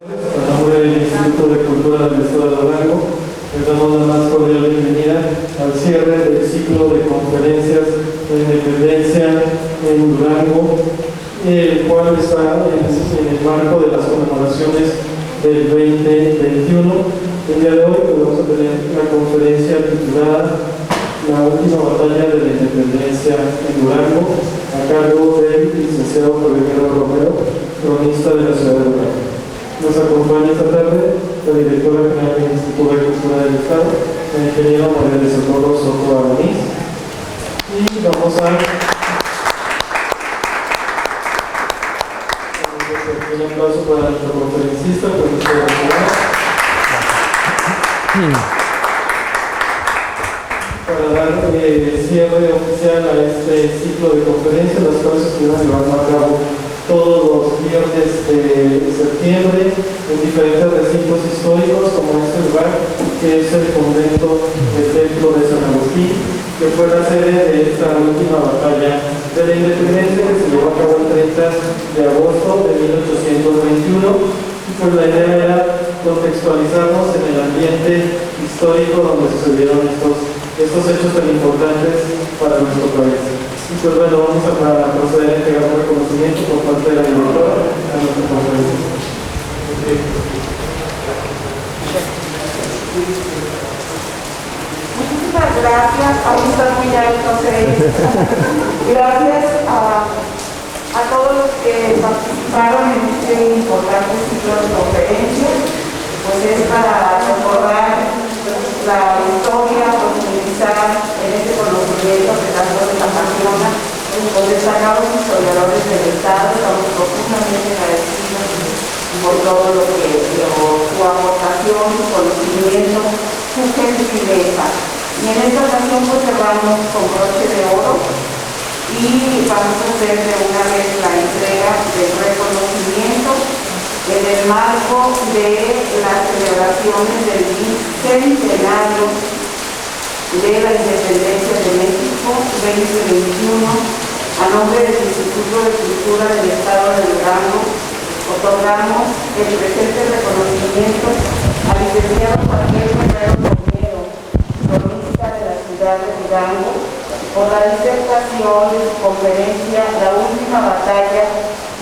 En nombre del Instituto de Cultura del Estado de Durango, les damos la más cordial bienvenida al cierre del ciclo de conferencias de independencia en Durango, el cual está en el marco de las conmemoraciones del 2021. El día de hoy vamos a tener una conferencia titulada La última batalla de la independencia en Durango, a cargo del licenciado Javier Romero, cronista de la ciudad de Durango. Nos acompaña esta tarde la directora general del Instituto de Cultura del Estado, la ingeniera María de Socorro Soto Aramis. Y vamos a un aplauso para nuestro conferencista, para dar cierre oficial a este ciclo de conferencias, las cuales se estuvieron llevando a cabo todos los viernes de septiembre en diferentes recintos históricos, como este lugar que es el convento del Templo de San Agustín, que fue la sede de esta última batalla de la independencia que se llevó a cabo el 30 de agosto de 1821. Y pues la idea era contextualizarnos en el ambiente histórico donde sucedieron estos hechos tan importantes para nuestro país. Y pues bueno, vamos a proceder a entregar un reconocimiento por parte de la directora a nuestra conferencia. Muchísimas gracias, ahí está muy alto. Gracias a todos los que participaron en este importante ciclo de conferencias. Pues es para recordar la historia, profundizar en este conocimiento que tanto les apasiona. Los destacados historiadores del Estado, estamos profundamente agradecidos por todo lo que su aportación, su conocimiento, su gentileza. Y en esta ocasión pues cerramos con broche de oro y vamos a hacer de una vez la entrega del reconocimiento en el marco de las celebraciones del bicentenario de la independencia de México 2021, a nombre del Instituto de Cultura del Estado de Durango, otorgamos el presente reconocimiento al licenciado Javier Romero, cronista de la ciudad de Durango, por la disertación de su conferencia La última batalla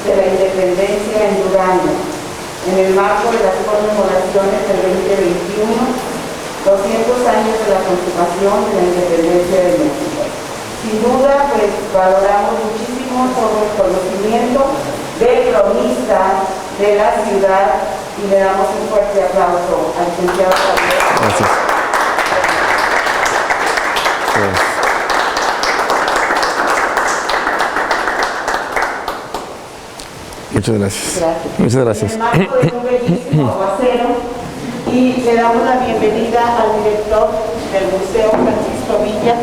de la independencia en Durango, en el marco de las conmemoraciones del 2021, 200 años de la consumación de la independencia de México. Sin duda, pues valoramos muchísimo todo el conocimiento del cronista de la ciudad y le damos un fuerte aplauso al licenciado Javier. Gracias. Muchas gracias. Muchas gracias. En el marco de un bellísimo aguacero, y le damos la bienvenida al director del Museo Francisco Villa,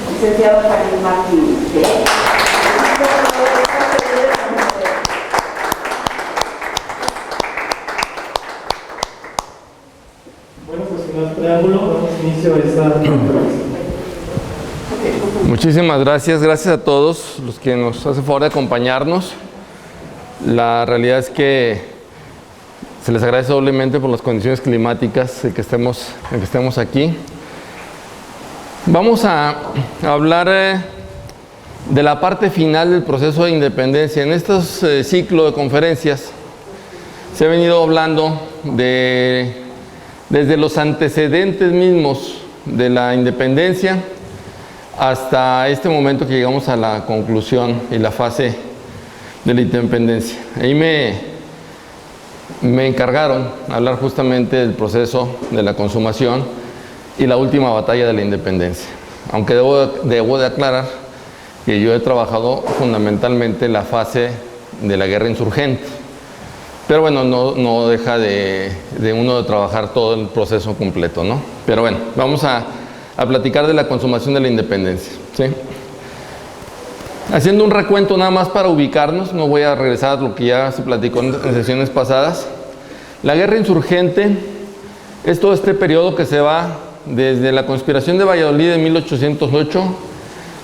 licenciado Javier Martínez. Bueno, pues sin más preámbulo, damos inicio a esta conferencia. Muchísimas gracias. Gracias a todos los que nos hacen favor de acompañarnos. La realidad es que se les agradece doblemente por las condiciones climáticas en que estemos aquí. Vamos a hablar de la parte final del proceso de independencia. En este ciclo de conferencias se ha venido hablando desde los antecedentes mismos de la independencia hasta este momento que llegamos a la conclusión y la fase de la independencia. Ahí me encargaron hablar justamente del proceso de la consumación y la última batalla de la independencia. Aunque debo de aclarar que yo he trabajado fundamentalmente la fase de la guerra insurgente. Pero bueno, no deja de uno de trabajar todo el proceso completo, ¿no? Pero bueno, vamos a platicar de la consumación de la independencia, ¿sí? Haciendo un recuento nada más para ubicarnos, no voy a regresar a lo que ya se platicó en sesiones pasadas. La guerra insurgente es todo este periodo que se va desde la conspiración de Valladolid en 1808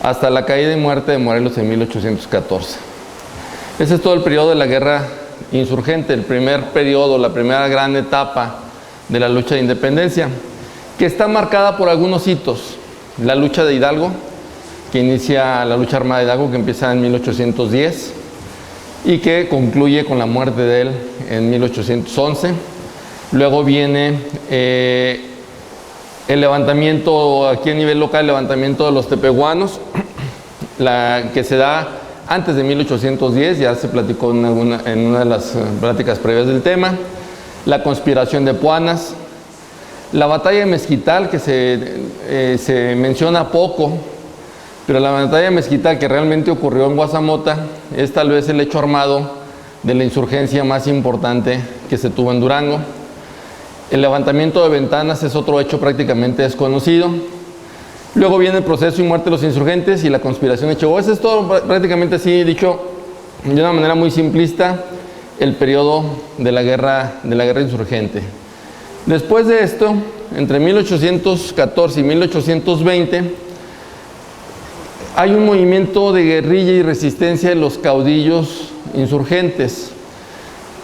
hasta la caída y muerte de Morelos en 1814. Ese es todo el periodo de la guerra insurgente, el primer periodo, la primera gran etapa de la lucha de independencia, que está marcada por algunos hitos. La lucha de Hidalgo, que inicia la lucha armada de Hidalgo, que empieza en 1810 y que concluye con la muerte de él en 1811. Luego viene el levantamiento, aquí a nivel local, el levantamiento de los tepehuanos, que se da antes de 1810, ya se platicó en una de las pláticas previas del tema. La conspiración de Puanas, la batalla de Mezquital, que se menciona poco, pero la batalla de Mezquital, que realmente ocurrió en Guazamota, es tal vez el hecho armado de la insurgencia más importante que se tuvo en Durango. El levantamiento de Ventanas es otro hecho prácticamente desconocido. Luego viene el proceso y muerte de los insurgentes y la conspiración de Chihuahua. Eso es todo prácticamente así dicho de una manera muy simplista, el periodo de la guerra insurgente. Después de esto, entre 1814 y 1820, hay un movimiento de guerrilla y resistencia de los caudillos insurgentes.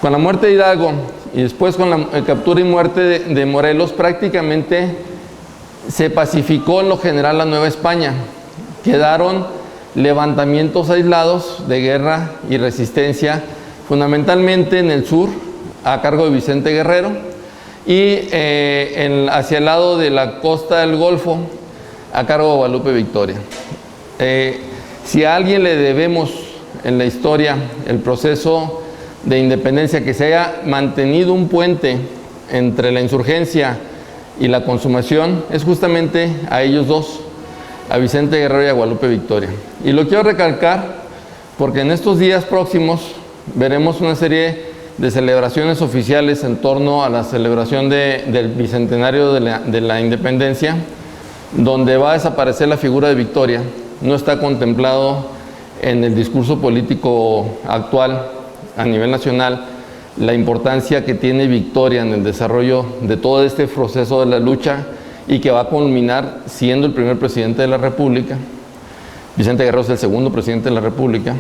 Con la muerte de Hidalgo y después con la captura y muerte de Morelos, prácticamente se pacificó en lo general la Nueva España. Quedaron levantamientos aislados de guerra y resistencia, fundamentalmente en el sur, a cargo de Vicente Guerrero, y hacia el lado de la costa del Golfo, a cargo de Guadalupe Victoria. Si a alguien le debemos en la historia el proceso de independencia, que se haya mantenido un puente entre la insurgencia y la consumación, es justamente a ellos dos, a Vicente Guerrero y a Guadalupe Victoria. Y lo quiero recalcar porque en estos días próximos veremos una serie de celebraciones oficiales en torno a la celebración del bicentenario de la independencia, donde va a desaparecer la figura de Victoria. No está contemplado en el discurso político actual a nivel nacional la importancia que tiene Victoria en el desarrollo de todo este proceso de la lucha y que va a culminar siendo el primer presidente de la República. Vicente Guerrero es el segundo presidente de la República.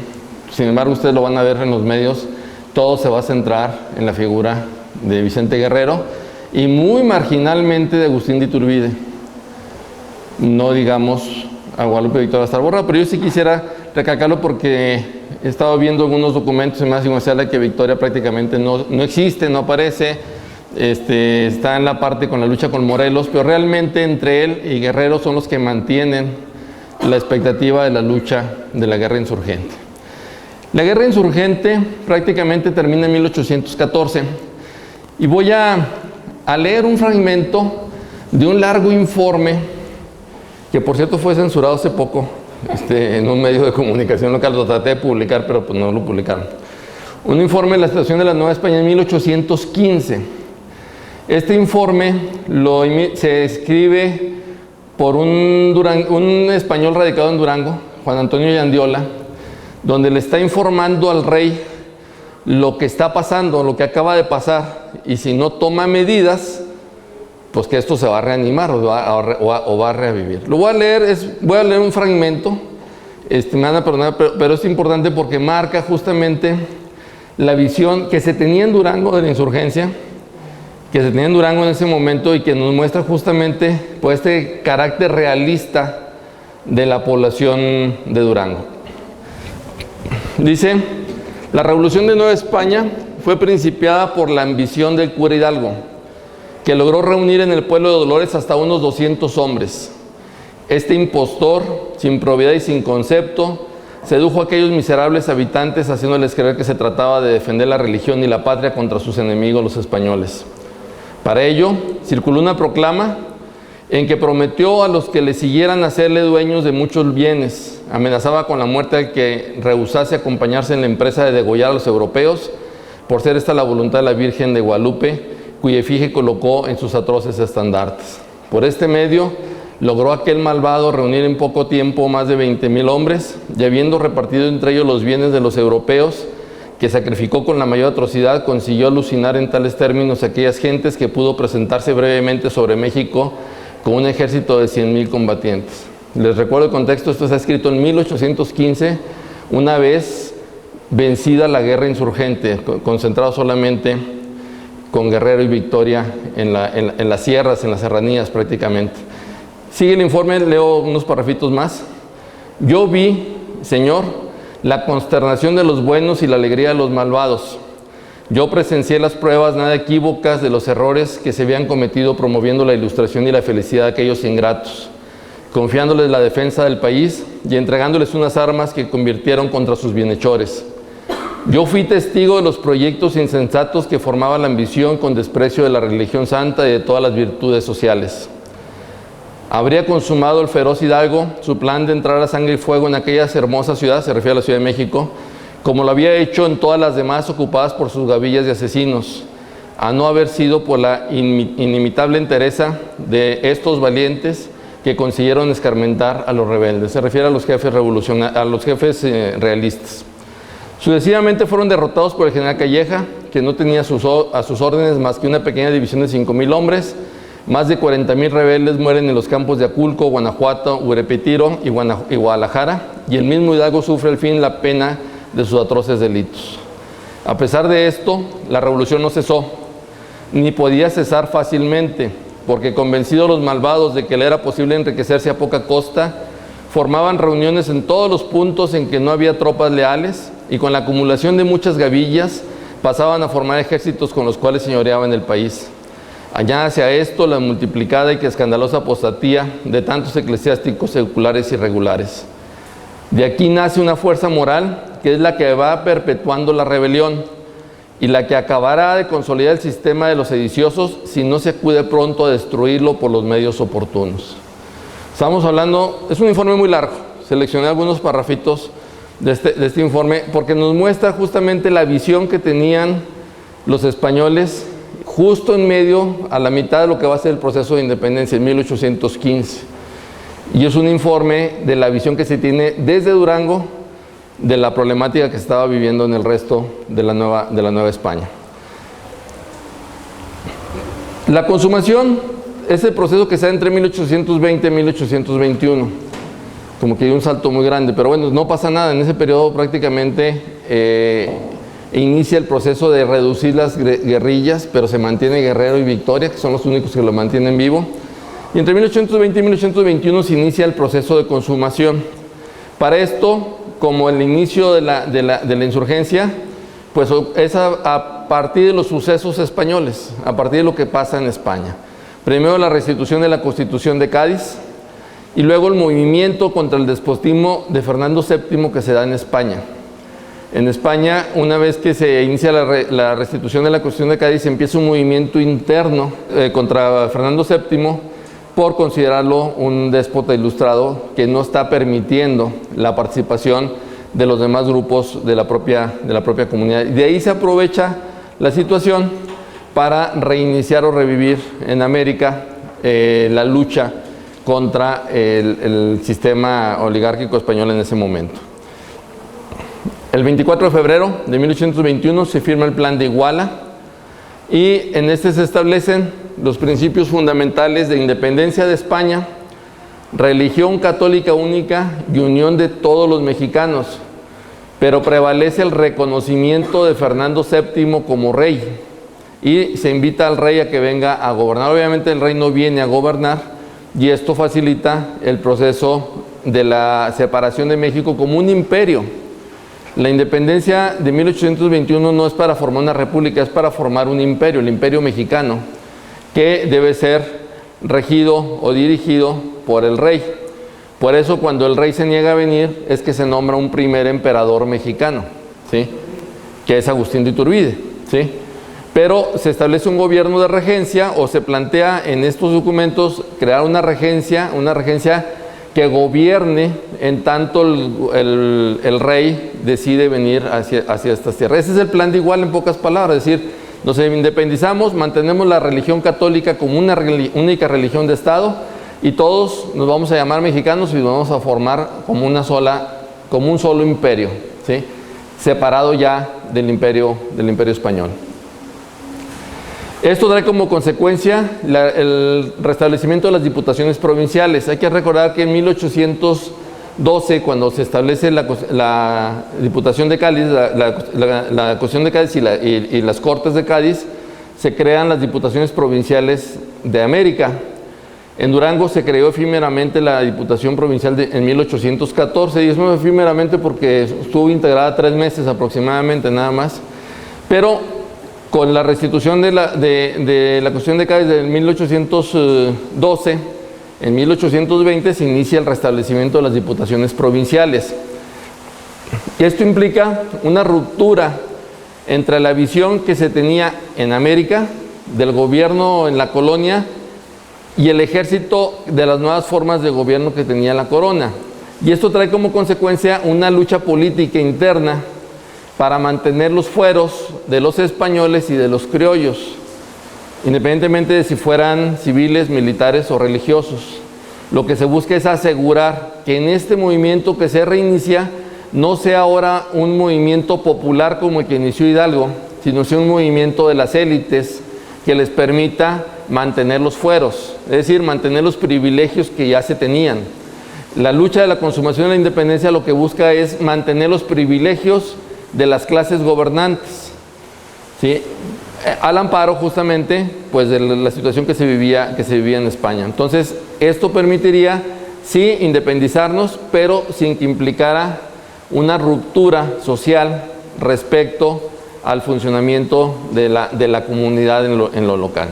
Sin embargo, ustedes lo van a ver en los medios, todo se va a centrar en la figura de Vicente Guerrero y muy marginalmente de Agustín de Iturbide. No digamos a Guadalupe Victoria hasta borrado, pero yo sí quisiera recalcarlo porque he estado viendo algunos documentos y más de que Victoria prácticamente no existe, no aparece, está en la parte con la lucha con Morelos, pero realmente entre él y Guerrero son los que mantienen la expectativa de la lucha de la guerra insurgente. La guerra insurgente prácticamente termina en 1814 y voy a leer un fragmento de un largo informe que por cierto fue censurado hace poco en un medio de comunicación local. Lo traté de publicar, pero pues no lo publicaron. Un informe de la situación de la Nueva España en 1815. Este informe se escribe por un español radicado en Durango, Juan Antonio Yandiola, donde le está informando al rey lo que está pasando, lo que acaba de pasar, y si no toma medidas, pues que esto se va a reanimar o va a revivir. Lo voy a leer, voy a leer un fragmento, me van a perdonar, pero es importante porque marca justamente la visión que se tenía en Durango de la insurgencia, que se tenía en Durango en ese momento y que nos muestra justamente pues, este carácter realista de la población de Durango. Dice, la revolución de Nueva España fue principiada por la ambición del cura Hidalgo, que logró reunir en el pueblo de Dolores hasta unos 200 hombres. Este impostor, sin probidad y sin concepto, sedujo a aquellos miserables habitantes haciéndoles creer que se trataba de defender la religión y la patria contra sus enemigos, los españoles. Para ello, circuló una proclama en que prometió a los que le siguieran hacerle dueños de muchos bienes, amenazaba con la muerte al que rehusase acompañarse en la empresa de degollar a los europeos, por ser esta la voluntad de la Virgen de Guadalupe, cuya efigie colocó en sus atroces estandartes. Por este medio, logró aquel malvado reunir en poco tiempo más de 20,000 hombres, y habiendo repartido entre ellos los bienes de los europeos, que sacrificó con la mayor atrocidad, consiguió alucinar en tales términos a aquellas gentes que pudo presentarse brevemente sobre México con un ejército de 100,000 combatientes. Les recuerdo el contexto, esto está escrito en 1815, una vez vencida la guerra insurgente, concentrado solamente con Guerrero y Victoria en las sierras, en las serranías prácticamente. Sigue el informe, leo unos parrafitos más. Yo vi, Señor, la consternación de los buenos y la alegría de los malvados. Yo presencié las pruebas nada equívocas de los errores que se habían cometido promoviendo la ilustración y la felicidad de aquellos ingratos, confiándoles la defensa del país y entregándoles unas armas que convirtieron contra sus bienhechores. Yo fui testigo de los proyectos insensatos que formaban la ambición con desprecio de la religión santa y de todas las virtudes sociales. Habría consumado el feroz hidalgo su plan de entrar a sangre y fuego en aquella hermosa ciudad, se refiere a la Ciudad de México, como lo había hecho en todas las demás ocupadas por sus gavillas y asesinos, a no haber sido por la inimitable entereza de estos valientes que consiguieron escarmentar a los rebeldes. Se refiere a los jefes realistas. Sucesivamente fueron derrotados por el general Calleja, que no tenía a sus órdenes más que una pequeña división de 5,000 hombres. Más de 40,000 rebeldes mueren en los campos de Aculco, Guanajuato, Urepetiro y Guadalajara, y el mismo Hidalgo sufre al fin la pena de sus atroces delitos. A pesar de esto, la revolución no cesó, ni podía cesar fácilmente, porque convencidos los malvados de que le era posible enriquecerse a poca costa, formaban reuniones en todos los puntos en que no había tropas leales, y con la acumulación de muchas gavillas pasaban a formar ejércitos con los cuales señoreaban el país. Añádase a esto la multiplicada y que escandalosa apostatía de tantos eclesiásticos seculares y regulares. De aquí nace una fuerza moral que es la que va perpetuando la rebelión y la que acabará de consolidar el sistema de los sediciosos si no se acude pronto a destruirlo por los medios oportunos. Estamos hablando, es un informe muy largo, seleccioné algunos parrafitos de este informe porque nos muestra justamente la visión que tenían los españoles justo en medio, a la mitad de lo que va a ser el proceso de independencia en 1815. Y es un informe de la visión que se tiene desde Durango de la problemática que se estaba viviendo en el resto de la Nueva España. La consumación es el proceso que se da entre 1820 y 1821. Como que hay un salto muy grande, pero bueno, no pasa nada. En ese periodo prácticamente inicia el proceso de reducir las guerrillas, pero se mantiene Guerrero y Victoria, que son los únicos que lo mantienen vivo. Y entre 1820 y 1821 se inicia el proceso de consumación. Para esto, como el inicio de la insurgencia, pues es a partir de los sucesos españoles, a partir de lo que pasa en España. Primero la restitución de la Constitución de Cádiz, y luego el movimiento contra el despotismo de Fernando VII que se da en España. En España, una vez que se inicia la restitución de la Constitución de Cádiz, empieza un movimiento interno contra Fernando VII por considerarlo un déspota ilustrado que no está permitiendo la participación de los demás grupos de la propia comunidad. Y de ahí se aprovecha la situación para reiniciar o revivir en América la lucha contra el sistema oligárquico español en ese momento. El 24 de febrero de 1821 se firma el Plan de Iguala y en este se establecen los principios fundamentales de independencia de España, religión católica única y unión de todos los mexicanos, pero prevalece el reconocimiento de Fernando VII como rey y se invita al rey a que venga a gobernar. Obviamente el rey no viene a gobernar y esto facilita el proceso de la separación de México como un imperio. La independencia de 1821 no es para formar una república, es para formar un imperio, el imperio mexicano, que debe ser regido o dirigido por el rey. Por eso cuando el rey se niega a venir es que se nombra un primer emperador mexicano, ¿sí? Que es Agustín de Iturbide, ¿sí? Pero se establece un gobierno de regencia o se plantea en estos documentos crear una regencia que gobierne en tanto el rey decide venir hacia estas tierras. Ese es el plan de Iguala en pocas palabras, es decir, nos independizamos, mantenemos la religión católica como una única religión de Estado y todos nos vamos a llamar mexicanos y nos vamos a formar como un solo imperio, ¿sí? Separado ya del imperio español. Esto trae como consecuencia el restablecimiento de las diputaciones provinciales. Hay que recordar que en 1800 12, cuando se establece la Diputación de Cádiz, la Constitución de Cádiz y las Cortes de Cádiz, se crean las Diputaciones Provinciales de América. En Durango se creó efímeramente la Diputación Provincial en 1814, y es muy efímeramente porque estuvo integrada 3 meses aproximadamente nada más, pero con la restitución de la Constitución de Cádiz en 1812, en 1820 se inicia el restablecimiento de las diputaciones provinciales. Y esto implica una ruptura entre la visión que se tenía en América, del gobierno en la colonia, y el ejército de las nuevas formas de gobierno que tenía la corona. Y esto trae como consecuencia una lucha política interna para mantener los fueros de los españoles y de los criollos, independientemente de si fueran civiles, militares o religiosos. Lo que se busca es asegurar que en este movimiento que se reinicia no sea ahora un movimiento popular como el que inició Hidalgo, sino sea un movimiento de las élites que les permita mantener los fueros, es decir, mantener los privilegios que ya se tenían. La lucha de la consumación de la independencia lo que busca es mantener los privilegios de las clases gobernantes, ¿sí?, al amparo justamente pues de la situación que se vivía en España. Entonces, esto permitiría sí independizarnos, pero sin que implicara una ruptura social respecto al funcionamiento de la comunidad en lo local.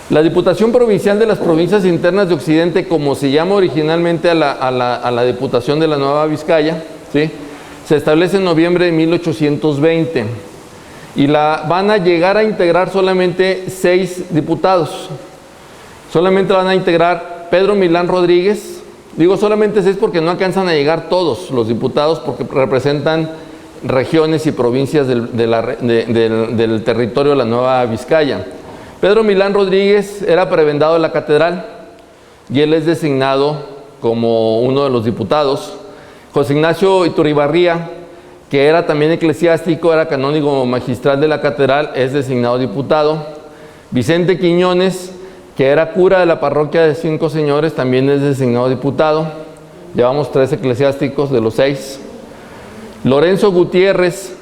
La Diputación Provincial de las Provincias Internas de Occidente, como se llama originalmente a la Diputación de la Nueva Vizcaya, ¿sí?, se establece en noviembre de 1820 y la van a llegar a integrar solamente 6 diputados. Solamente van a integrar Pedro Milán Rodríguez. Digo solamente 6 porque no alcanzan a llegar todos los diputados, porque representan regiones y provincias del territorio de la Nueva Vizcaya. Pedro Milán Rodríguez era prebendado de la catedral y él es designado como uno de los diputados. José Ignacio Iturribarría, que era también eclesiástico, era canónigo magistral de la catedral, es designado diputado. Vicente Quiñones, que era cura de la parroquia de 5 Señores, también es designado diputado. Llevamos 3 eclesiásticos de los 6. Lorenzo Gutiérrez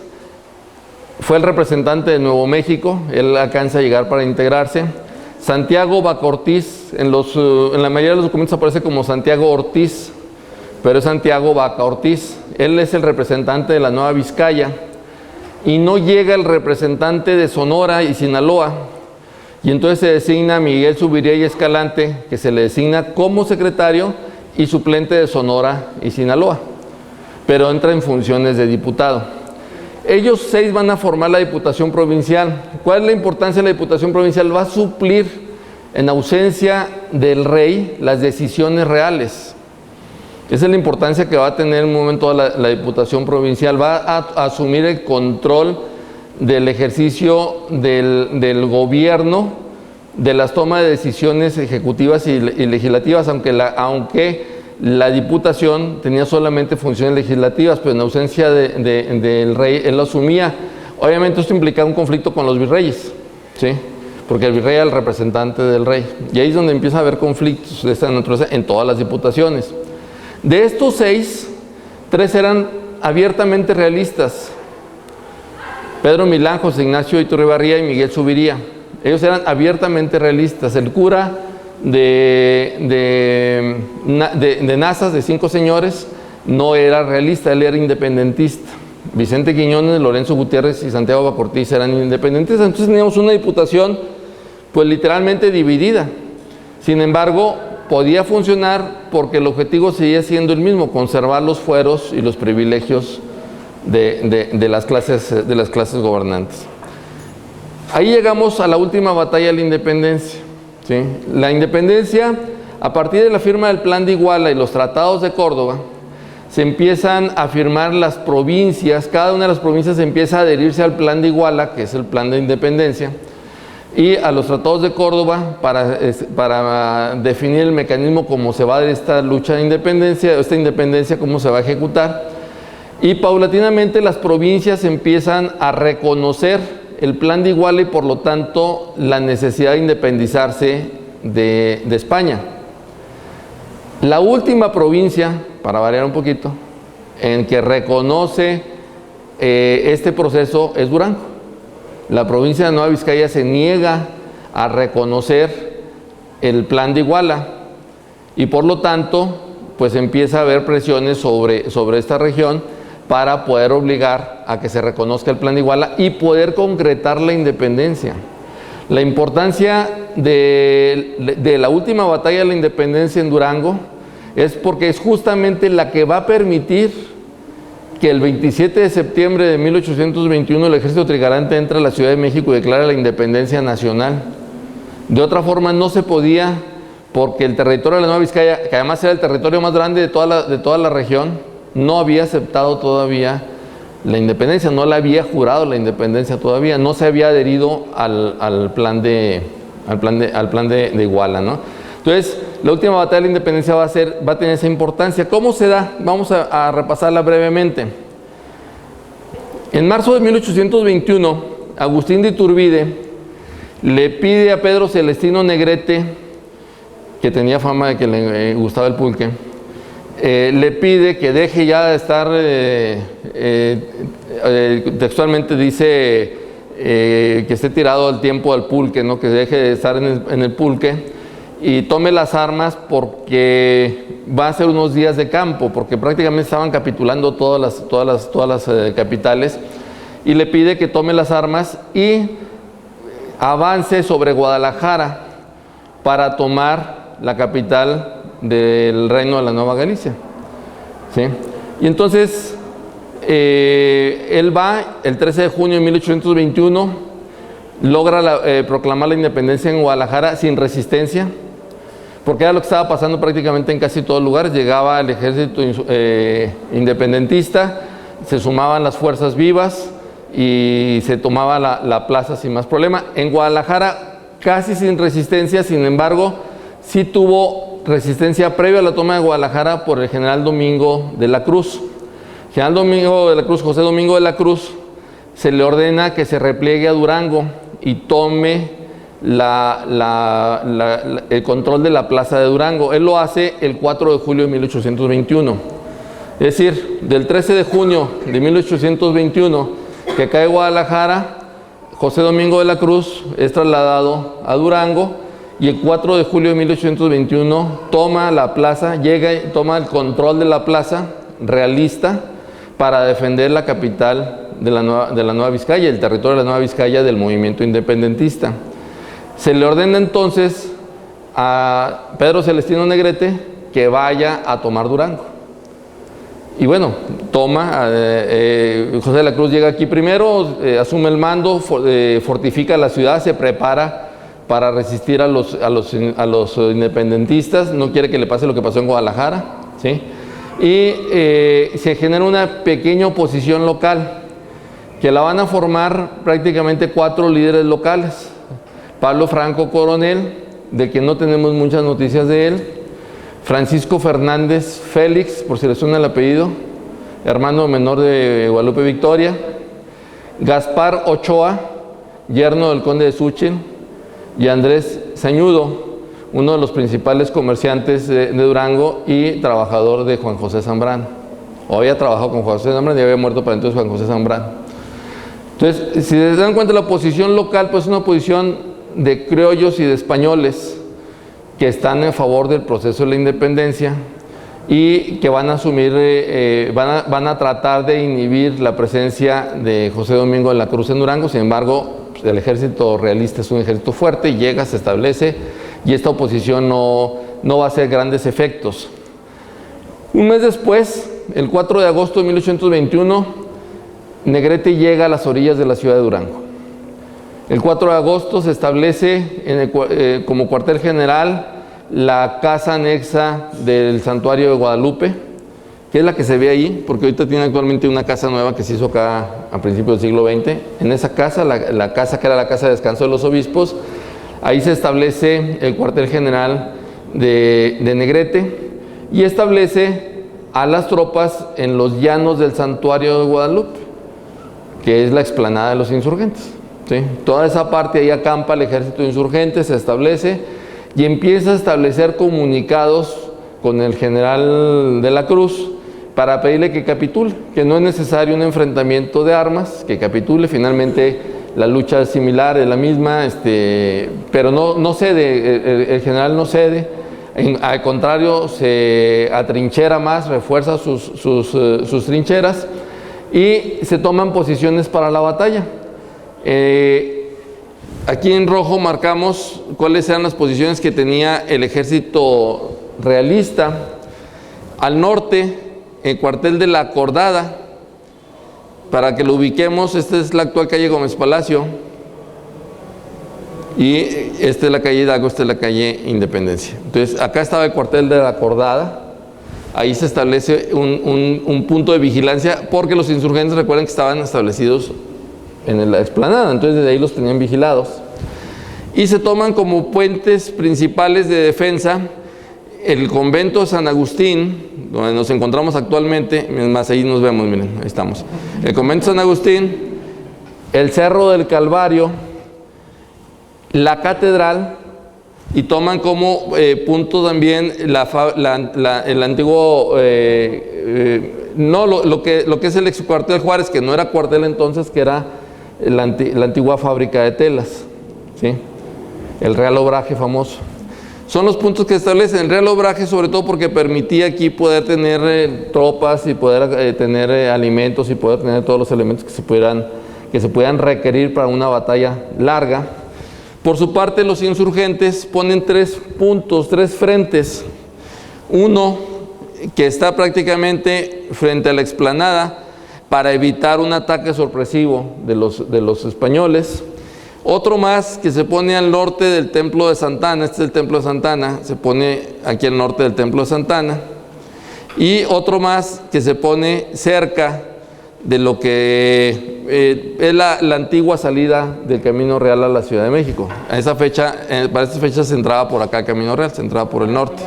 fue el representante de Nuevo México, él alcanza a llegar para integrarse. Santiago Bacortiz, en la mayoría de los documentos aparece como Santiago Ortiz, pero es Santiago Vaca Ortiz. Él es el representante de la Nueva Vizcaya y no llega el representante de Sonora y Sinaloa, y entonces se designa a Miguel Zubiría y Escalante, que se le designa como secretario y suplente de Sonora y Sinaloa, pero entra en funciones de diputado. Ellos 6 van a formar la Diputación Provincial. ¿Cuál es la importancia de la Diputación Provincial? Va a suplir, en ausencia del rey, las decisiones reales. Esa es la importancia que va a tener en un momento la Diputación Provincial. Va a asumir el control del ejercicio del gobierno, de las tomas de decisiones ejecutivas y legislativas, aunque la Diputación tenía solamente funciones legislativas, pero en ausencia del rey, él lo asumía. Obviamente esto implicaba un conflicto con los virreyes, ¿sí?, porque el virrey era el representante del rey. Y ahí es donde empieza a haber conflictos de esta naturaleza en todas las diputaciones. De estos 6, 3 eran abiertamente realistas: Pedro Milán, José Ignacio Iturribarría y Miguel Zubiría. Ellos eran abiertamente realistas. El cura de Nazas, de 5 Señores, no era realista, él era independentista. Vicente Quiñones, Lorenzo Gutiérrez y Santiago Bacortiz eran independentistas. Entonces teníamos una diputación pues literalmente dividida. Sin embargo, podía funcionar porque el objetivo seguía siendo el mismo: conservar los fueros y los privilegios de las clases gobernantes. Ahí llegamos a la última batalla de la independencia, ¿sí? La independencia, a partir de la firma del Plan de Iguala y los tratados de Córdoba, se empiezan a firmar las provincias. Cada una de las provincias empieza a adherirse al Plan de Iguala, que es el plan de independencia, y a los tratados de Córdoba para definir el mecanismo cómo se va a dar esta lucha de independencia, esta independencia, cómo se va a ejecutar. Y paulatinamente las provincias empiezan a reconocer el Plan de Iguala y por lo tanto la necesidad de independizarse de España. La última provincia para variar un poquito, en que reconoce este proceso es Durango. La provincia de Nueva Vizcaya se niega a reconocer el plan de Iguala y por lo tanto pues empieza a haber presiones sobre esta región para poder obligar a que se reconozca el plan de Iguala y poder concretar la independencia. La importancia de la última batalla de la independencia en Durango es porque es justamente la que va a permitir que el 27 de septiembre de 1821 el ejército trigarante entra a la Ciudad de México y declara la independencia nacional. De otra forma no se podía, porque el territorio de la Nueva Vizcaya, que además era el territorio más grande de toda la región, no había aceptado todavía la independencia, no le había jurado la independencia todavía, no se había adherido al plan de Iguala, ¿no? Entonces, la última batalla de la independencia va a tener esa importancia. ¿Cómo se da? Vamos a repasarla brevemente. En marzo de 1821, Agustín de Iturbide le pide a Pedro Celestino Negrete, que tenía fama de que le gustaba el pulque, le pide que deje ya de estar, textualmente dice que esté tirado al tiempo al pulque, ¿no? Que deje de estar en el pulque y tome las armas porque va a ser unos días de campo, porque prácticamente estaban capitulando todas las capitales, y le pide que tome las armas y avance sobre Guadalajara para tomar la capital del reino de la Nueva Galicia, ¿sí? Y entonces él va el 13 de junio de 1821, logra proclamar la independencia en Guadalajara sin resistencia, porque era lo que estaba pasando prácticamente en casi todos lugares. Llegaba el ejército independentista, se sumaban las fuerzas vivas y se tomaba la plaza sin más problema. En Guadalajara casi sin resistencia, sin embargo sí tuvo resistencia previa a la toma de Guadalajara por el general Domingo de la Cruz. General Domingo de la Cruz, José Domingo de la Cruz, se le ordena que se repliegue a Durango y tome el control de la plaza de Durango. Él lo hace el 4 de julio de 1821. Es decir, del 13 de junio de 1821 que cae Guadalajara, José Domingo de la Cruz es trasladado a Durango y el 4 de julio de 1821 toma la plaza, llega y toma el control de la plaza realista para defender la capital de la Nueva Vizcaya, el territorio de la Nueva Vizcaya del movimiento independentista. Se le ordena entonces a Pedro Celestino Negrete que vaya a tomar Durango. Y bueno, José de la Cruz llega aquí primero, asume el mando, fortifica la ciudad, se prepara para resistir a los independentistas, no quiere que le pase lo que pasó en Guadalajara, ¿sí? Y se genera una pequeña oposición local, que la van a formar prácticamente 4 líderes locales. Pablo Franco Coronel, de quien no tenemos muchas noticias de él; Francisco Fernández Félix, por si le suena el apellido, hermano menor de Guadalupe Victoria; Gaspar Ochoa, yerno del conde de Súchil; y Andrés Sañudo, uno de los principales comerciantes de Durango y trabajador de Juan José Zambrano. O había trabajado con Juan José Zambrano y había muerto para entonces Juan José Zambrano. Entonces, si se dan cuenta, la oposición local pues es una oposición de criollos y de españoles que están en favor del proceso de la independencia y que van a asumir, van a tratar de inhibir la presencia de José Domingo de la Cruz en Durango. Sin embargo, pues, el ejército realista es un ejército fuerte, llega, se establece, y esta oposición no va a hacer grandes efectos. Un mes después, el 4 de agosto de 1821, Negrete llega a las orillas de la ciudad de Durango. El 4 de agosto se establece como cuartel general la casa anexa del Santuario de Guadalupe, que es la que se ve ahí, porque ahorita tiene actualmente una casa nueva que se hizo acá a principios del siglo XX. En esa casa, la casa que era la casa de descanso de los obispos, ahí se establece el cuartel general de Negrete y establece a las tropas en los llanos del Santuario de Guadalupe, que es la explanada de los insurgentes. ¿Sí? Toda esa parte ahí acampa el ejército insurgente, se establece y empieza a establecer comunicados con el general de la Cruz para pedirle que capitule, que no es necesario un enfrentamiento de armas, que capitule. Finalmente la lucha es similar, es la misma, pero no cede, el general no cede, al contrario, se atrinchera más, refuerza sus trincheras y se toman posiciones para la batalla. Aquí en rojo marcamos cuáles eran las posiciones que tenía el ejército realista. Al norte, el cuartel de la Acordada, para que lo ubiquemos, esta es la actual calle Gómez Palacio, y esta es la calle Hidalgo, esta es la calle Independencia. Entonces, acá estaba el cuartel de la Acordada, ahí se establece un punto de vigilancia, porque los insurgentes, recuerden que estaban establecidos en la explanada, entonces desde ahí los tenían vigilados. Y se toman como puentes principales de defensa el convento de San Agustín, donde nos encontramos actualmente, más ahí nos vemos, miren, ahí estamos. El convento de San Agustín, el Cerro del Calvario, la catedral, y toman como punto también el antiguo, lo que es el ex cuartel Juárez, que no era cuartel entonces, que era la antigua fábrica de telas, ¿sí? El Real Obraje famoso. Son los puntos que establecen el Real Obraje, sobre todo porque permitía aquí poder tener tropas y poder tener alimentos y poder tener todos los elementos que se pudieran requerir para una batalla larga. Por su parte, los insurgentes ponen 3 puntos, 3 frentes. Uno que está prácticamente frente a la explanada para evitar un ataque sorpresivo de los españoles. Otro más que se pone al norte del Templo de Santana, este es el Templo de Santana, se pone aquí al norte del Templo de Santana. Y otro más que se pone cerca de lo que es la antigua salida del Camino Real a la Ciudad de México. A esa fecha, para esta fecha se entraba por acá el Camino Real, se entraba por el norte,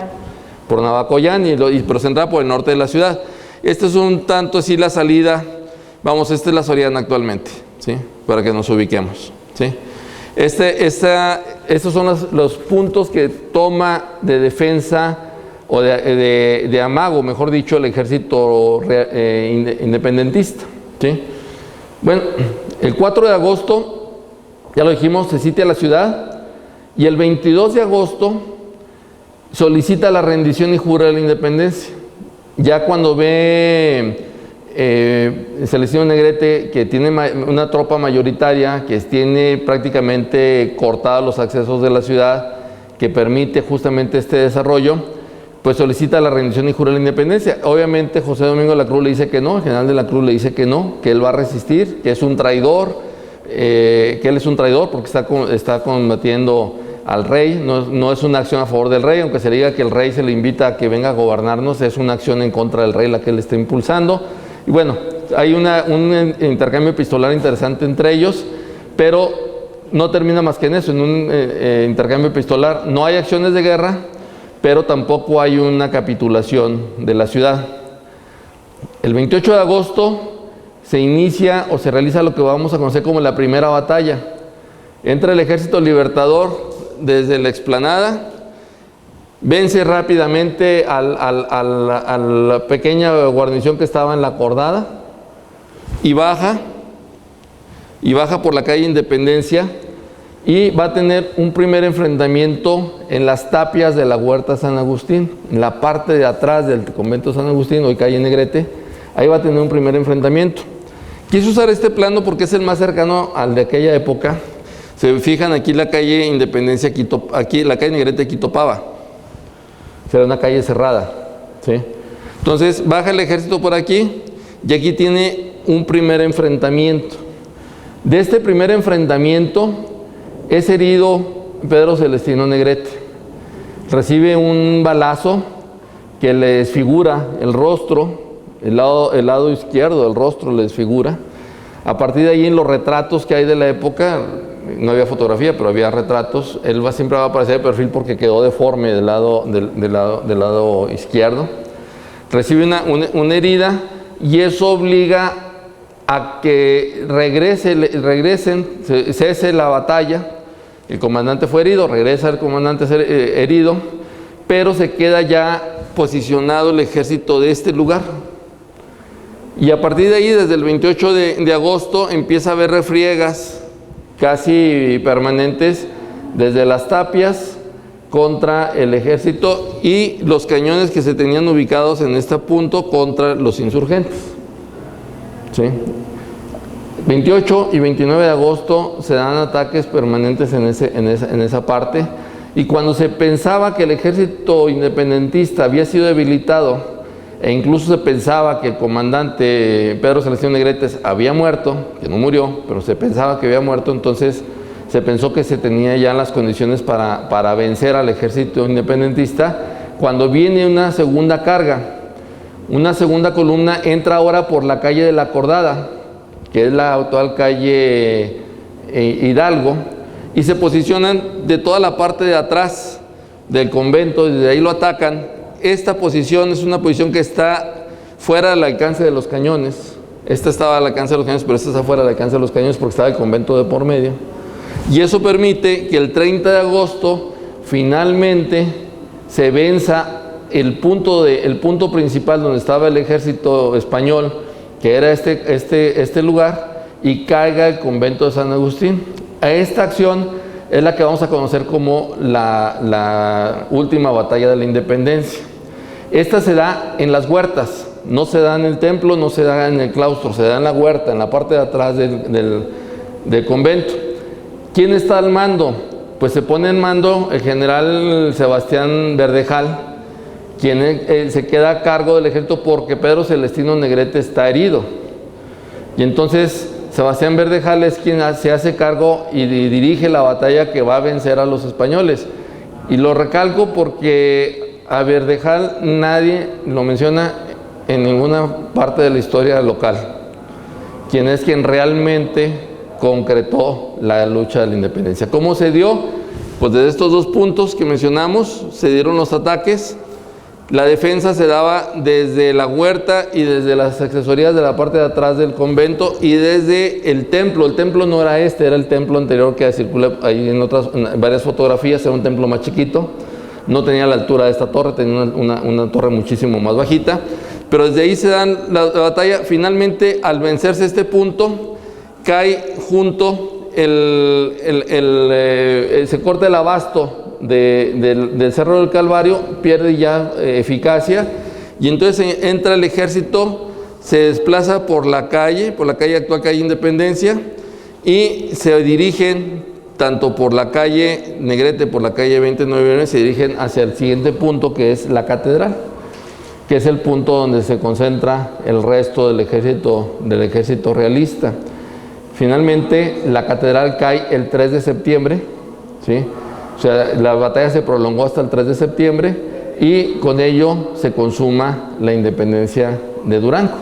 por Navacoyán, pero se entraba por el norte de la ciudad. Este es un tanto así la salida, vamos, esta es la Soriana actualmente, ¿sí? Para que nos ubiquemos, ¿sí? Estos son los puntos que toma de defensa o de amago, mejor dicho, el ejército independentista, ¿sí? Bueno, el 4 de agosto, ya lo dijimos, se sitia la ciudad, y el 22 de agosto solicita la rendición y jura la independencia. Ya cuando ve Celestino Negrete que tiene una tropa mayoritaria, que tiene prácticamente cortados los accesos de la ciudad, que permite justamente este desarrollo, pues solicita la rendición y jura la independencia. Obviamente José Domingo de la Cruz le dice que no, el general de la Cruz le dice que no, que él va a resistir, que es un traidor, que él es un traidor porque está combatiendo al rey. No es una acción a favor del rey, aunque se le diga que el rey se le invita a que venga a gobernarnos, es una acción en contra del rey la que él está impulsando. Y bueno, hay un intercambio epistolar interesante entre ellos, pero no termina más que en eso, en un intercambio epistolar. No hay acciones de guerra, pero tampoco hay una capitulación de la ciudad. El 28 de agosto se inicia o se realiza lo que vamos a conocer como la primera batalla. Entra el ejército libertador desde la explanada, vence rápidamente a la pequeña guarnición que estaba en la Acordada y baja por la calle Independencia, y va a tener un primer enfrentamiento en las tapias de la Huerta San Agustín, en la parte de atrás del convento San Agustín, hoy calle Negrete. Ahí va a tener un primer enfrentamiento. Quise usar este plano porque es el más cercano al de aquella época. Se fijan aquí la calle Independencia, aquí la calle Negrete aquí topaba. Será una calle cerrada, ¿sí? Entonces baja el ejército por aquí y aquí tiene un primer enfrentamiento. De este primer enfrentamiento es herido Pedro Celestino Negrete. Recibe un balazo que le desfigura el rostro, el lado izquierdo del rostro le desfigura. A partir de ahí, en los retratos que hay de la época, no había fotografía, pero había retratos, él siempre va a aparecer de perfil porque quedó deforme del lado izquierdo. Recibe una herida y eso obliga a que cese la batalla. El comandante fue herido, regresa el comandante herido, pero se queda ya posicionado el ejército de este lugar. Y a partir de ahí, desde el 28 de agosto, empieza a haber refriegas casi permanentes desde las tapias contra el ejército y los cañones que se tenían ubicados en este punto contra los insurgentes. ¿Sí? 28 y 29 de agosto se dan ataques permanentes en esa parte, y cuando se pensaba que el ejército independentista había sido debilitado e incluso se pensaba que el comandante Pedro Celestino Negrete había muerto, que no murió, pero se pensaba que había muerto, entonces se pensó que se tenía ya las condiciones para vencer al ejército independentista, cuando viene una segunda carga. Una segunda columna entra ahora por la calle de la Cordada, que es la actual calle Hidalgo, y se posicionan de toda la parte de atrás del convento, y desde ahí lo atacan. Esta posición es una posición que está fuera del alcance de los cañones. Esta estaba al alcance de los cañones, pero esta está fuera del alcance de los cañones porque estaba el convento de por medio. Y eso permite que el 30 de agosto finalmente se venza el punto principal donde estaba el ejército español, que era este lugar, y caiga el convento de San Agustín. A esta acción es la que vamos a conocer como la última batalla de la independencia. Esta se da en las huertas, no se da en el templo, no se da en el claustro, se da en la huerta, en la parte de atrás del convento. ¿Quién está al mando? Pues se pone en mando el general Sebastián Verdejal, quien se queda a cargo del ejército porque Pedro Celestino Negrete está herido. Y entonces Sebastián Verdejal es quien se hace cargo y dirige la batalla que va a vencer a los españoles. Y lo recalco porque a Verdejal nadie lo menciona en ninguna parte de la historia local. Quien realmente concretó la lucha de la independencia. ¿Cómo se dio? Pues desde estos dos puntos que mencionamos se dieron los ataques. La defensa se daba desde la huerta y desde las accesorías de la parte de atrás del convento y desde el templo. El templo no era era el templo anterior que circula ahí en varias fotografías, era un templo más chiquito. No tenía la altura de esta torre, tenía una torre muchísimo más bajita. Pero desde ahí se dan la batalla. Finalmente, al vencerse este punto, cae junto se corta el abasto del Cerro del Calvario, pierde ya eficacia, y entonces entra el ejército, se desplaza por la calle actual calle Independencia, y se dirigen tanto por la calle Negrete, por la calle 29, se dirigen hacia el siguiente punto, que es la catedral, que es el punto donde se concentra el resto del ejército realista. Finalmente, la catedral cae el 3 de septiembre, ¿sí? O sea, la batalla se prolongó hasta el 3 de septiembre y con ello se consuma la independencia de Durango.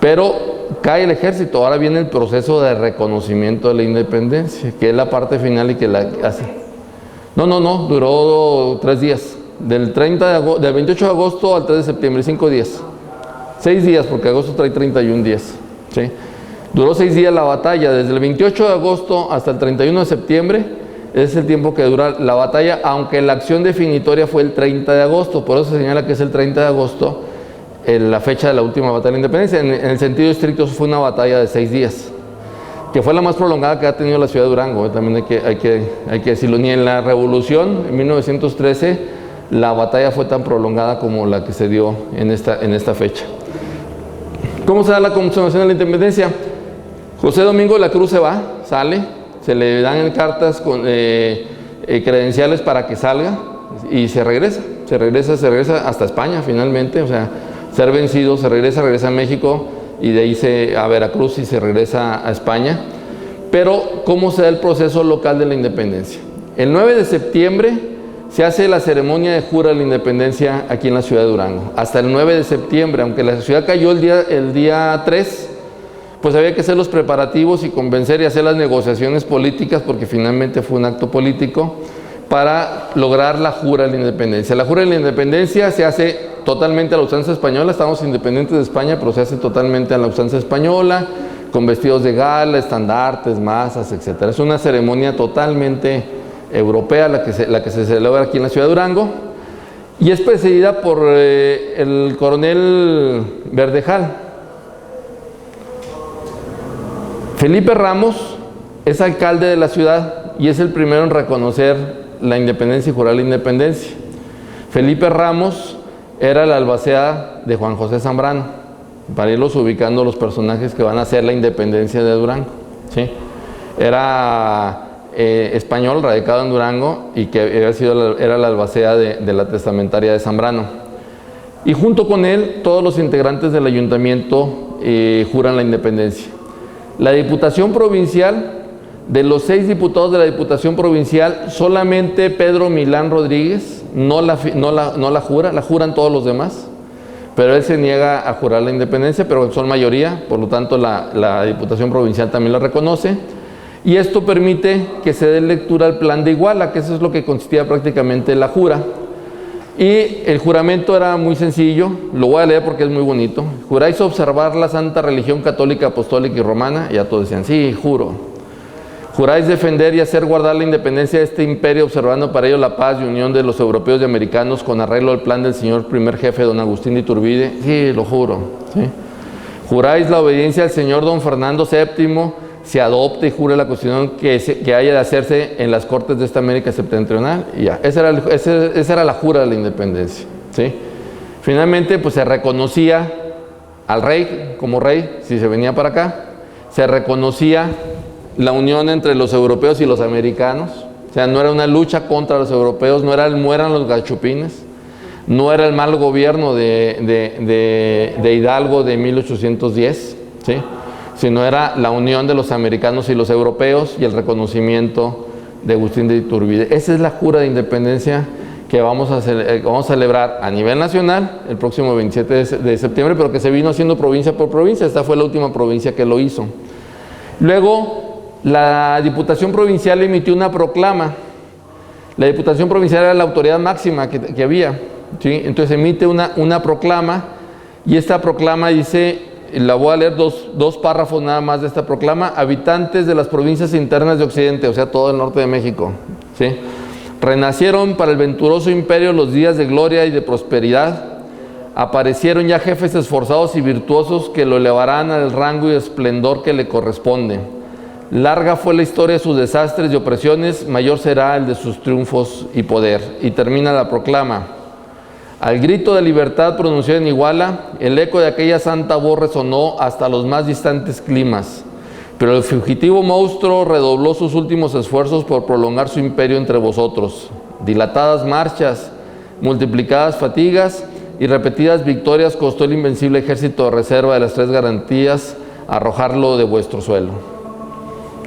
Pero cae el ejército, ahora viene el proceso de reconocimiento de la independencia, que es la parte final y que la hace. No, duró 3 días, del 28 de agosto al 3 de septiembre, 5 días. 6 días, porque agosto trae 31 días, ¿sí? Duró 6 días la batalla, desde el 28 de agosto hasta el 31 de septiembre, es el tiempo que dura la batalla, aunque la acción definitoria fue el 30 de agosto, por eso se señala que es el 30 de agosto, la fecha de la última batalla de la independencia. En el sentido estricto fue una batalla de 6 días, que fue la más prolongada que ha tenido la ciudad de Durango, también hay que decirlo. Ni en la revolución, en 1913, la batalla fue tan prolongada como la que se dio en esta fecha. ¿Cómo se da la consumación de la independencia? José Domingo de la Cruz sale, se le dan cartas con credenciales para que salga y se regresa hasta España finalmente, o sea, ser vencido, se regresa a México y de ahí a Veracruz y se regresa a España. Pero, ¿cómo se da el proceso local de la independencia? El 9 de septiembre se hace la ceremonia de jura de la independencia aquí en la ciudad de Durango. Hasta el 9 de septiembre, aunque la ciudad cayó el día 3, pues había que hacer los preparativos y convencer y hacer las negociaciones políticas, porque finalmente fue un acto político, para lograr la jura de la independencia. La jura de la independencia se hace totalmente a la usanza española, estamos independientes de España, pero se hace totalmente a la usanza española, con vestidos de gala, estandartes, masas, etc. Es una ceremonia totalmente europea la que se celebra aquí en la ciudad de Durango. y es precedida por el coronel Verdejal. Felipe Ramos es alcalde de la ciudad y es el primero en reconocer la independencia y jurar la independencia. Felipe Ramos era el albacea de Juan José Zambrano, para irlos ubicando los personajes que van a hacer la independencia de Durango, ¿sí? Era español, radicado en Durango, y que era la albacea de la testamentaria de Zambrano. Y junto con él, todos los integrantes del ayuntamiento juran la independencia. La Diputación Provincial, de los 6 diputados de la Diputación Provincial, solamente Pedro Milán Rodríguez no la jura, la juran todos los demás, pero él se niega a jurar la independencia, pero son mayoría, por lo tanto la Diputación Provincial también la reconoce, y esto permite que se dé lectura al Plan de Iguala, que eso es lo que consistía prácticamente la jura. Y el juramento era muy sencillo, lo voy a leer porque es muy bonito. Juráis observar la santa religión católica, apostólica y romana, y ya todos decían, sí, juro. Juráis defender y hacer guardar la independencia de este imperio, observando para ello la paz y unión de los europeos y americanos, con arreglo al plan del señor primer jefe, don Agustín de Iturbide. Sí, lo juro. ¿Sí? Juráis la obediencia al señor don Fernando VII, se adopte y jure la constitución que haya de hacerse en las cortes de esta América septentrional, y ya. Esa era la jura de la independencia, ¿sí? Finalmente, pues se reconocía al rey como rey, si se venía para acá, se reconocía la unión entre los europeos y los americanos, o sea, no era una lucha contra los europeos, no eran los gachupines, no era el mal gobierno de Hidalgo de 1810, ¿sí? Sino era la unión de los americanos y los europeos y el reconocimiento de Agustín de Iturbide. Esa es la jura de independencia que vamos a celebrar a nivel nacional el próximo 27 de septiembre, pero que se vino haciendo provincia por provincia. Esta fue la última provincia que lo hizo. Luego, la Diputación Provincial emitió una proclama. La Diputación Provincial era la autoridad máxima que había, ¿sí? Entonces emite una proclama, y esta proclama dice... La voy a leer dos párrafos nada más de esta proclama. Habitantes de las provincias internas de Occidente, o sea, todo el norte de México, ¿sí? Renacieron para el venturoso imperio los días de gloria y de prosperidad. Aparecieron ya jefes esforzados y virtuosos que lo elevarán al rango y esplendor que le corresponde. Larga fue la historia de sus desastres y opresiones, mayor será el de sus triunfos y poder. Y termina la proclama. Al grito de libertad pronunciado en Iguala, el eco de aquella santa voz resonó hasta los más distantes climas. Pero el fugitivo monstruo redobló sus últimos esfuerzos por prolongar su imperio entre vosotros. Dilatadas marchas, multiplicadas fatigas y repetidas victorias costó el invencible ejército de reserva de las 3 garantías arrojarlo de vuestro suelo.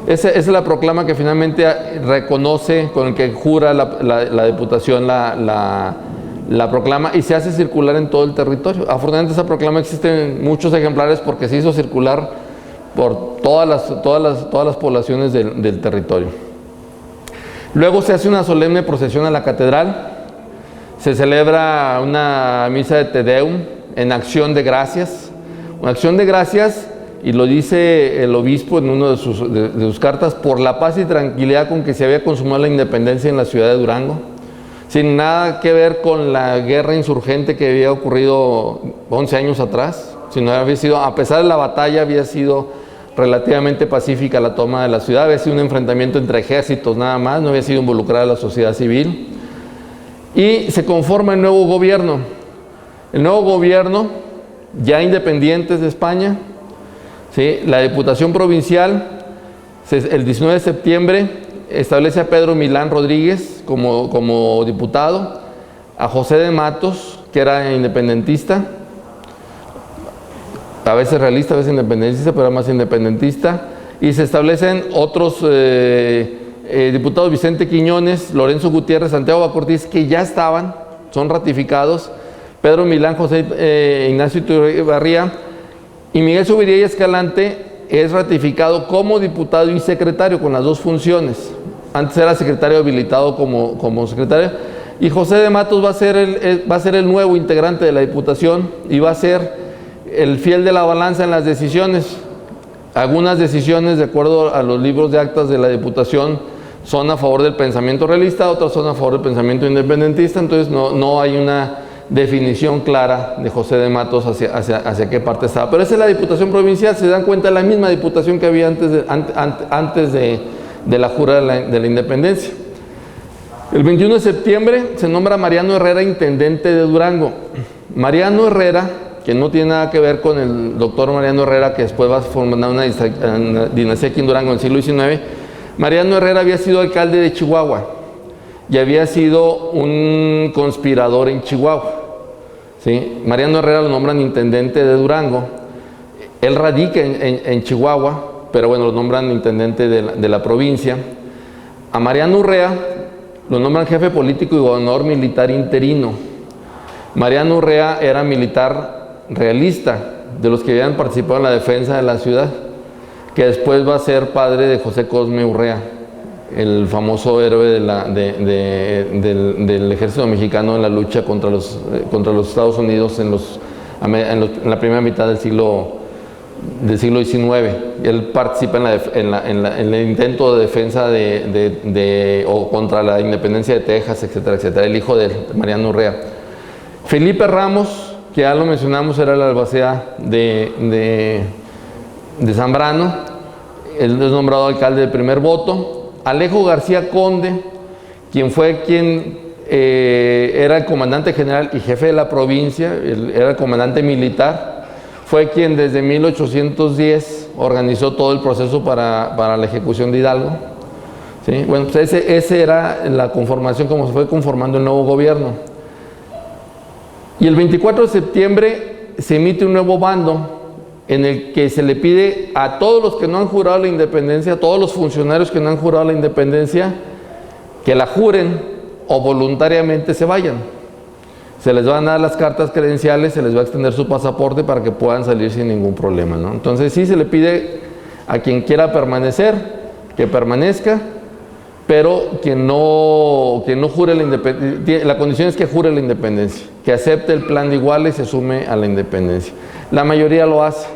Esa es la proclama que finalmente reconoce, con el que jura la Diputación la proclama, y se hace circular en todo el territorio. Afortunadamente esa proclama existe en muchos ejemplares porque se hizo circular por todas las poblaciones del territorio. Luego se hace una solemne procesión a la catedral, se celebra una misa de Te Deum en acción de gracias. Una acción de gracias, y lo dice el obispo en una de sus cartas, por la paz y tranquilidad con que se había consumado la independencia en la ciudad de Durango, sin nada que ver con la guerra insurgente que había ocurrido 11 años atrás, sino había sido, a pesar de la batalla, había sido relativamente pacífica la toma de la ciudad, había sido un enfrentamiento entre ejércitos nada más, no había sido involucrada la sociedad civil, y se conforma el nuevo gobierno. El nuevo gobierno, ya independientes de España, ¿sí? La Diputación Provincial, el 19 de septiembre, establece a Pedro Milán Rodríguez como diputado, a José de Matos, que era independentista, a veces realista, a veces independentista, pero era más independentista, y se establecen otros diputados: Vicente Quiñones, Lorenzo Gutiérrez, Santiago Bacortiz, que ya son ratificados, Pedro Milán, José Ignacio Iturribarría, y Miguel Zubiría y Escalante es ratificado como diputado y secretario, con las 2 funciones. Antes era secretario habilitado como secretario, y José de Matos va a ser el nuevo integrante de la Diputación, y va a ser el fiel de la balanza en las decisiones. Algunas decisiones, de acuerdo a los libros de actas de la Diputación, son a favor del pensamiento realista, otras son a favor del pensamiento independentista, entonces no hay una definición clara de José de Matos hacia qué parte estaba. Pero esa es la Diputación Provincial, se dan cuenta, la misma Diputación que había antes de la jura de la independencia. El 21 de septiembre se nombra Mariano Herrera intendente de Durango. Mariano Herrera, que no tiene nada que ver con el doctor Mariano Herrera, que después va a formar una dinastía aquí en Durango en el siglo XIX. Mariano Herrera había sido alcalde de Chihuahua y había sido un conspirador en Chihuahua. ¿Sí? Mariano Herrera lo nombran intendente de Durango. Él radica en Chihuahua, pero bueno, lo nombran intendente de la provincia. A Mariano Urrea lo nombran jefe político y gobernador militar interino. Mariano Urrea era militar realista, de los que habían participado en la defensa de la ciudad, que después va a ser padre de José Cosme Urrea, el famoso héroe del ejército mexicano en la lucha contra los Estados Unidos en la primera mitad del siglo XIX. Él participa en el intento de defensa o contra la independencia de Texas, etcétera, etcétera, el hijo de Mariano Urrea. Felipe Ramos, que ya lo mencionamos, era el albacea de Zambrano, él es nombrado alcalde de primer voto. Alejo García Conde, quien era el comandante general y jefe de la provincia, era el comandante militar, fue quien desde 1810 organizó todo el proceso para la ejecución de Hidalgo. ¿Sí? Bueno, pues ese era la conformación, como se fue conformando el nuevo gobierno. Y el 24 de septiembre se emite un nuevo bando en el que se le pide a todos los que no han jurado la independencia, a todos los funcionarios que no han jurado la independencia, que la juren o voluntariamente se vayan. Se les van a dar las cartas credenciales, se les va a extender su pasaporte para que puedan salir sin ningún problema, ¿no? Entonces sí se le pide a quien quiera permanecer, que permanezca, pero quien no jure la independencia, la condición es que jure la independencia, que acepte el plan de Iguala y se sume a la independencia. La mayoría lo hace,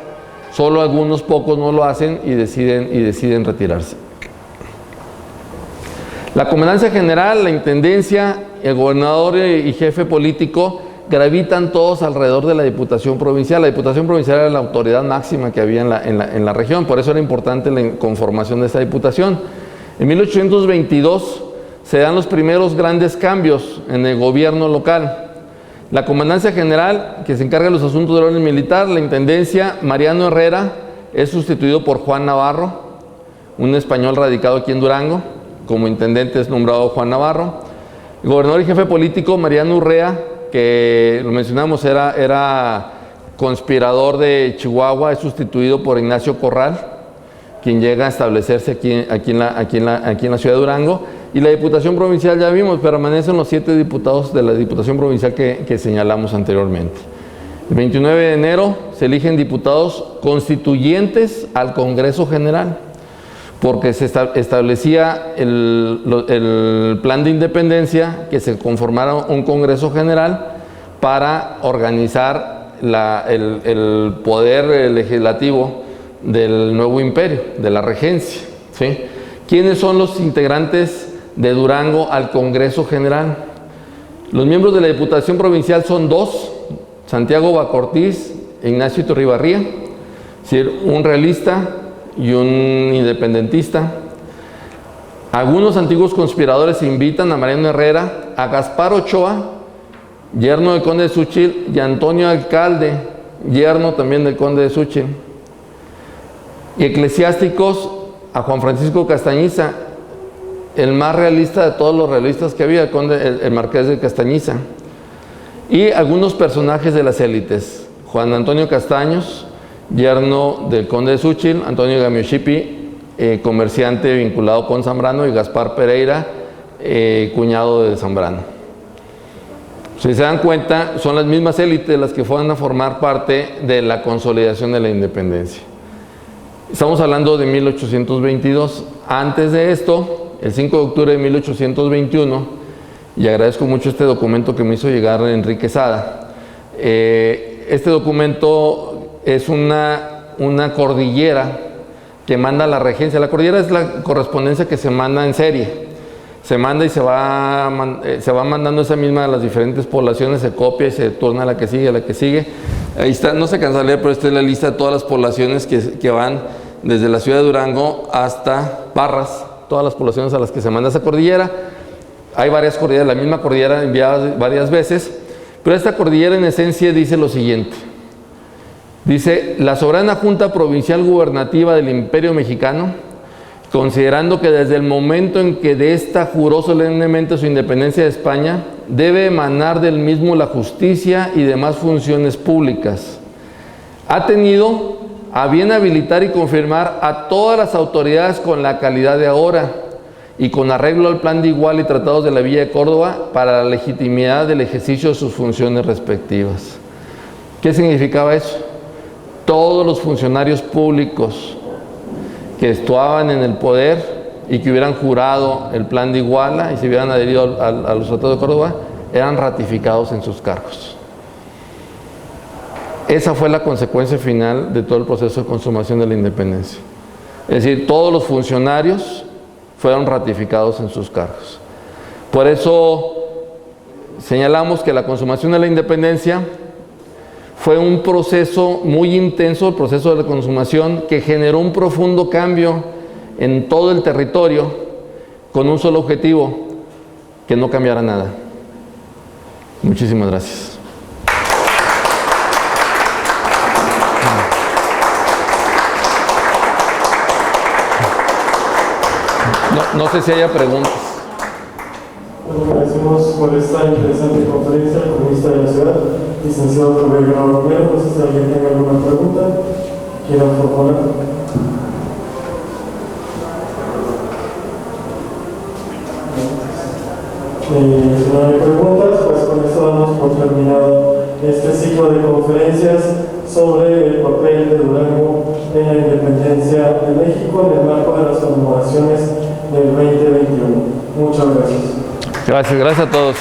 solo algunos pocos no lo hacen y deciden retirarse. La comandancia general, la intendencia, el gobernador y jefe político gravitan todos alrededor de la Diputación Provincial. La Diputación Provincial era la autoridad máxima que había en la región, por eso era importante la conformación de esta diputación. En 1822 se dan los primeros grandes cambios en el gobierno local. La comandancia general, que se encarga de los asuntos del orden militar, la intendencia, Mariano Herrera, es sustituido por Juan Navarro, un español radicado aquí en Durango. Como intendente es nombrado Juan Navarro. El gobernador y jefe político, Mariano Urrea, que lo mencionamos, era conspirador de Chihuahua, es sustituido por Ignacio Corral, quien llega a establecerse aquí en la ciudad de Durango. Y la Diputación Provincial, ya vimos, permanecen los 7 diputados de la Diputación Provincial que señalamos anteriormente. El 29 de enero se eligen diputados constituyentes al Congreso General, porque se establecía el plan de independencia, que se conformara un Congreso General para organizar el poder legislativo del nuevo imperio, de la regencia. ¿Sí? ¿Quiénes son los integrantes de Durango al Congreso General? Los miembros de la Diputación Provincial son 2, Santiago Bacortiz e Ignacio Iturribarría, es decir, un realista y un independentista. Algunos antiguos conspiradores invitan a Mariano Herrera, a Gaspar Ochoa, yerno del conde de Xúchitl, y a Antonio Alcalde, yerno también del conde de Xúchitl. Y eclesiásticos, a Juan Francisco Castañiza, el más realista de todos los realistas que había, el marqués de Castañiza. Y algunos personajes de las élites, Juan Antonio Castaños, yerno del conde de Xúchitl, Antonio Gamiochipi, comerciante vinculado con Zambrano, y Gaspar Pereira, cuñado de Zambrano. Si se dan cuenta, son las mismas élites las que fueron a formar parte de la consolidación de la independencia. Estamos hablando de 1822. Antes de esto, el 5 de octubre de 1821, y agradezco mucho este documento que me hizo llegar Enrique Sada, este documento es una cordillera que manda la regencia. La cordillera es la correspondencia que se manda en serie. Se manda y se va mandando esa misma a las diferentes poblaciones, se copia y se turna a la que sigue, a la que sigue. Ahí está, no se cansa de leer, pero esta es la lista de todas las poblaciones que van desde la ciudad de Durango hasta Parras, todas las poblaciones a las que se manda esa cordillera. Hay varias cordilleras, la misma cordillera enviada varias veces, pero esta cordillera en esencia dice lo siguiente. Dice: la soberana Junta Provincial Gubernativa del Imperio Mexicano, considerando que desde el momento en que de esta juró solemnemente su independencia de España, debe emanar del mismo la justicia y demás funciones públicas, ha tenido a bien habilitar y confirmar a todas las autoridades con la calidad de ahora y con arreglo al plan de igual y tratados de la Villa de Córdoba para la legitimidad del ejercicio de sus funciones respectivas. ¿Qué significaba eso? Todos los funcionarios públicos que actuaban en el poder y que hubieran jurado el plan de Iguala y se hubieran adherido a los tratados de Córdoba, eran ratificados en sus cargos. Esa fue la consecuencia final de todo el proceso de consumación de la independencia. Es decir, todos los funcionarios fueron ratificados en sus cargos. Por eso señalamos que la consumación de la independencia fue un proceso muy intenso, el proceso de la consumación, que generó un profundo cambio en todo el territorio con un solo objetivo: que no cambiara nada. Muchísimas gracias. No sé si haya preguntas. Bueno, agradecemos por esta interesante conferencia al cronista de la ciudad, licenciado Belgrano Romero. No sé si alguien tenga alguna pregunta, quiera formular. Si no hay preguntas, pues con esto damos por terminado este ciclo de conferencias sobre el papel de Durango en la independencia de México en el marco de las conmemoraciones del 2021. Muchas gracias. Gracias a todos.